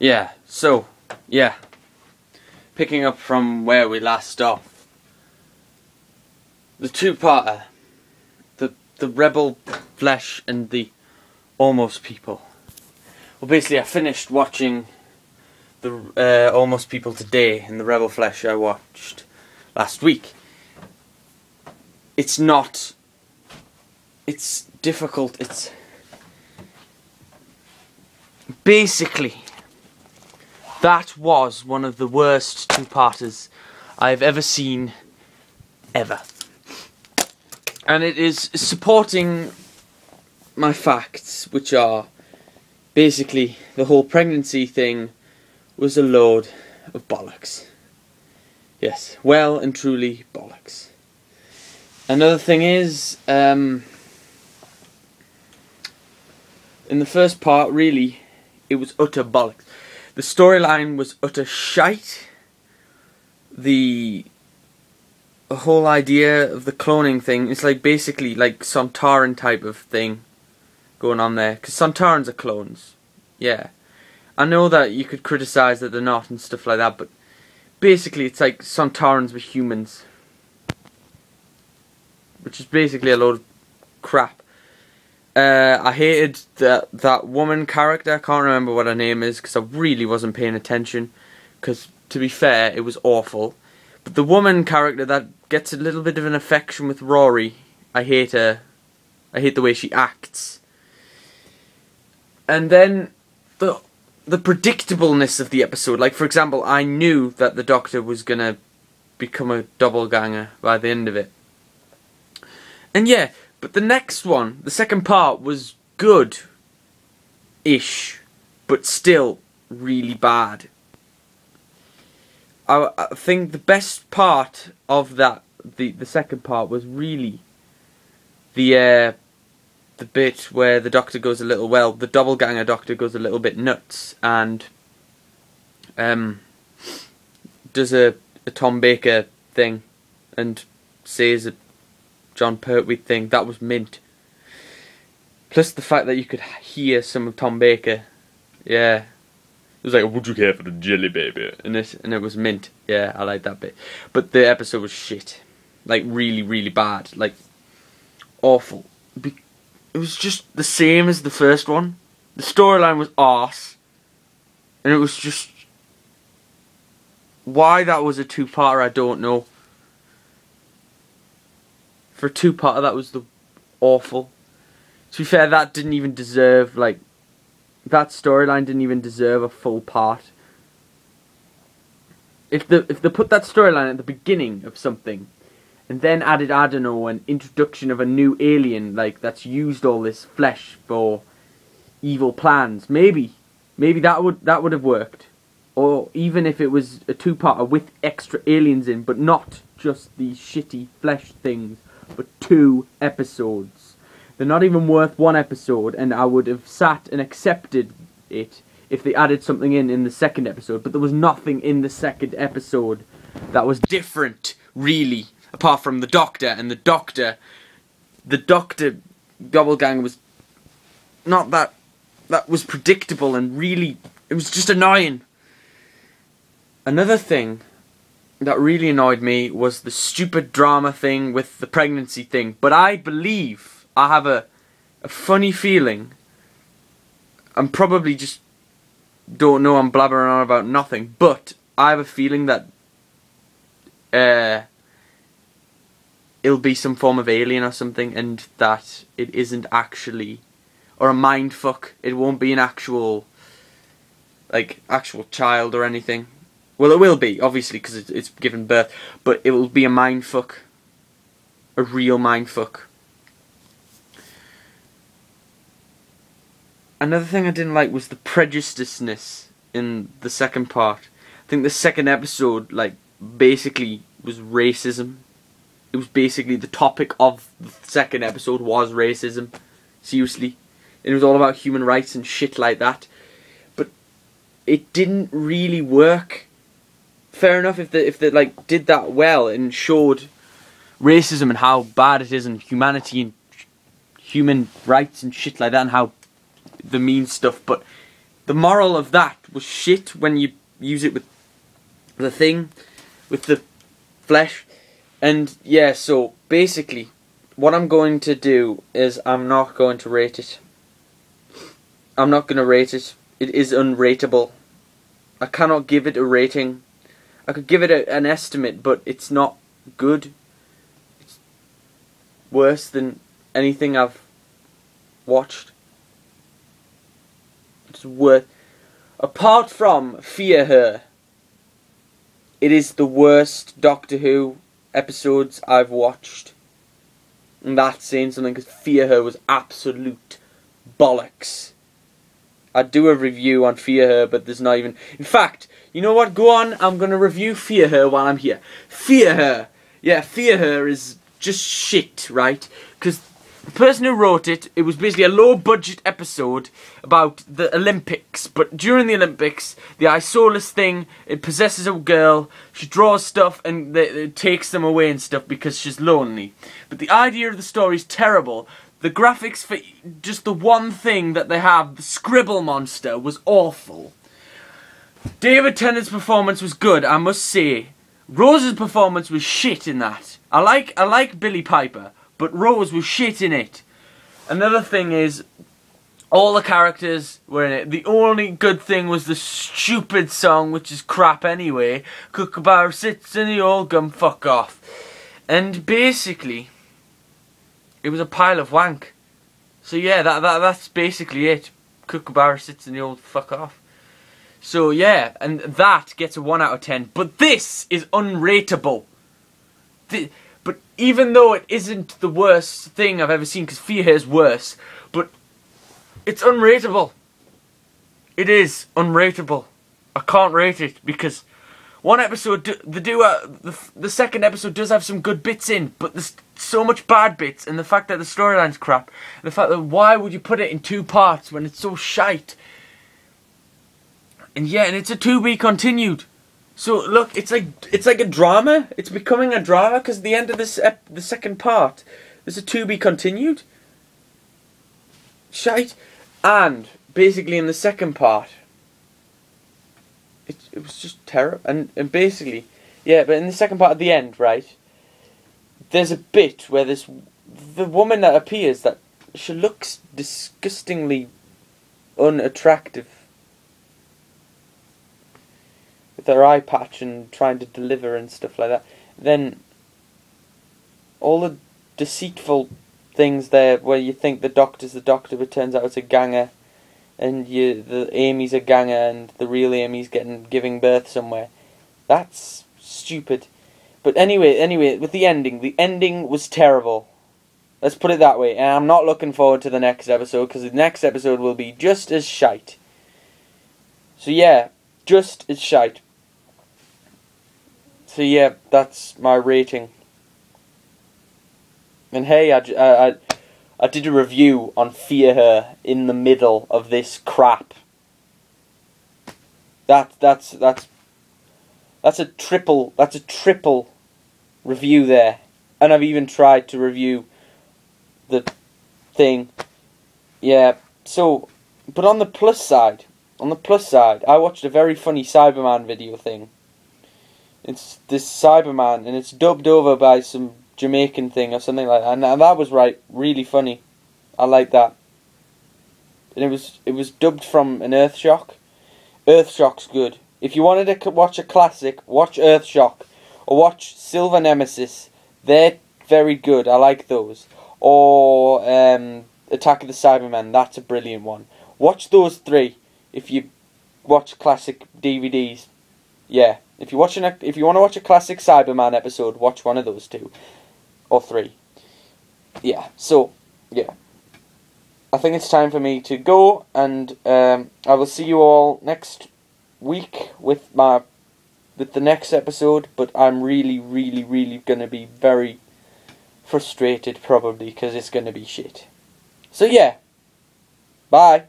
Yeah, picking up from where we last stopped. The two-parter, the Rebel Flesh and the Almost People. Well, basically I finished watching the Almost People today, and the Rebel Flesh I watched last week. It's difficult, it's basically, that was one of the worst two-parters I've ever seen, ever. And it is supporting my facts, which are basically the whole pregnancy thing was a load of bollocks. Yes, well and truly bollocks. Another thing is, in the first part, really, it was utter bollocks. The storyline was utter shite. The whole idea of the cloning thing, it's like basically like Sontaran type of thing going on there. Because Sontarans are clones. Yeah. I know that you could criticise that they're not and stuff like that, but basically it's like Sontarans with humans. Which is basically a load of crap. I hated that woman character. I can't remember what her name is because I really wasn't paying attention. Because, to be fair, it was awful. But the woman character that gets a little bit of an affection with Rory, I hate her. I hate the way she acts. And then the predictableness of the episode. Like, for example, I knew that the Doctor was going to become a doppelganger by the end of it. And yeah, but the next one, the second part, was good-ish, but still really bad. I think the best part of that, the second part, was really the bit where the Doctor goes a little, well, the doppelganger Doctor goes a little bit nuts and does a Tom Baker thing and says a John Pertwee thing. That was mint. Plus the fact that you could hear some of Tom Baker. Yeah. It was like, would you care for the jelly baby? And it was mint. Yeah, I like that bit. But the episode was shit. Like, really, really bad. Like, awful. It was just the same as the first one. The storyline was arse. And it was just... why that was a two-parter, I don't know. For a two-parter, that was awful. To be fair, that didn't even deserve, like... that storyline didn't even deserve a full part. If they put that storyline at the beginning of something, and then added, I don't know, an introduction of a new alien, like, that's used all this flesh for evil plans, maybe that would have worked. Or even if it was a two-parter with extra aliens in, but not just these shitty flesh things, but 2 episodes. They're not even worth 1 episode, and I would have sat and accepted it if they added something in the second episode. But there was nothing in the second episode that was different, really, apart from the Doctor. And the Doctor doppelganger was not that was predictable, and really, it was just annoying. Another thing that really annoyed me was the stupid drama thing with the pregnancy thing. But I believe, I have a funny feeling, I'm probably just don't know, I'm blabbering on about nothing, but I have a feeling that it'll be some form of alien or something, and that it isn't actually, or a mind fuck. It won't be an actual child or anything. Well, it will be, obviously, because it's given birth, but it will be a mind fuck. A real mind fuck. Another thing I didn't like was the prejudiceness in the second part. I think the second episode, like, basically was racism. It was basically the topic of the second episode was racism. Seriously. It was all about human rights and shit like that. But it didn't really work. Fair enough if they like did that well and showed racism and how bad it is, and humanity and human rights and shit like that, and how the mean stuff, but the moral of that was shit when you use it with the thing, with the flesh. And yeah, so basically what I'm going to do is I'm not going to rate it. I'm not going to rate it. It is unrateable. I cannot give it a rating. I could give it an estimate, but it's not good. It's worse than anything I've watched. It's worth. Apart from Fear Her, it is the worst Doctor Who episodes I've watched. And that's saying something, because Fear Her was absolute bollocks. I'd do a review on Fear Her, but there's not even... In fact, you know what? Go on, I'm going to review Fear Her while I'm here. Fear Her. Yeah, Fear Her is just shit, right? Because the person who wrote it, it was basically a low-budget episode about the Olympics. But during the Olympics, the Isolus thing, it possesses a girl, she draws stuff, and it takes them away and stuff because she's lonely. But the idea of the story is terrible. The graphics for just the one thing that they have, the Scribble Monster, was awful. David Tennant's performance was good, I must say. Rose's performance was shit in that. I like Billie Piper, but Rose was shit in it. Another thing is, all the characters were in it. The only good thing was the stupid song, which is crap anyway. Kookaburra sits in the old gum, fuck off. And basically, it was a pile of wank. So yeah, that's basically it. Kookaburra sits in the old fuck off. So yeah, and that gets a 1 out of 10. But this is unrateable. But even though it isn't the worst thing I've ever seen, because Fear Her is worse, but it's unrateable. It is unrateable. I can't rate it because one episode, the second episode does have some good bits in, but there's so much bad bits, and the fact that the storyline's crap, and the fact that why would you put it in 2 parts when it's so shite? And yeah, and it's a to be continued. So look, it's like a drama. It's becoming a drama because at the end of this the second part, there's a to be continued. Shite, and basically in the second part, it was just terrible. And basically, yeah, but in the second part at the end, right? There's a bit where the woman that appears, that she looks disgustingly unattractive with her eye patch and trying to deliver and stuff like that. Then all the deceitful things there where you think the Doctor's the Doctor but turns out it's a ganger, and the Amy's a ganger and the real Amy's giving birth somewhere. That's stupid. But anyway, with the ending was terrible. Let's put it that way. And I'm not looking forward to the next episode, because the next episode will be just as shite. So yeah, just as shite. So yeah, that's my rating. And hey, I did a review on Fear Her in the middle of this crap. That's a triple review there. And I've even tried to review the thing. Yeah, so, but on the plus side, I watched a very funny Cyberman video thing. It's this Cyberman, and it's dubbed over by some Jamaican thing or something like that. And that was really funny. I like that. And it was dubbed from an Earthshock. Earthshock's good. If you wanted to watch a classic, watch Earthshock. Or watch Silver Nemesis. They're very good. I like those. Or Attack of the Cybermen. That's a brilliant one. Watch those 3 if you watch classic DVDs. Yeah. If you want to watch a classic Cyberman episode, watch one of those 2. Or 3. Yeah. So, yeah. I think it's time for me to go, and I will see you all next week with the next episode. But I'm really going to be very frustrated, probably, because it's going to be shit. So yeah, bye.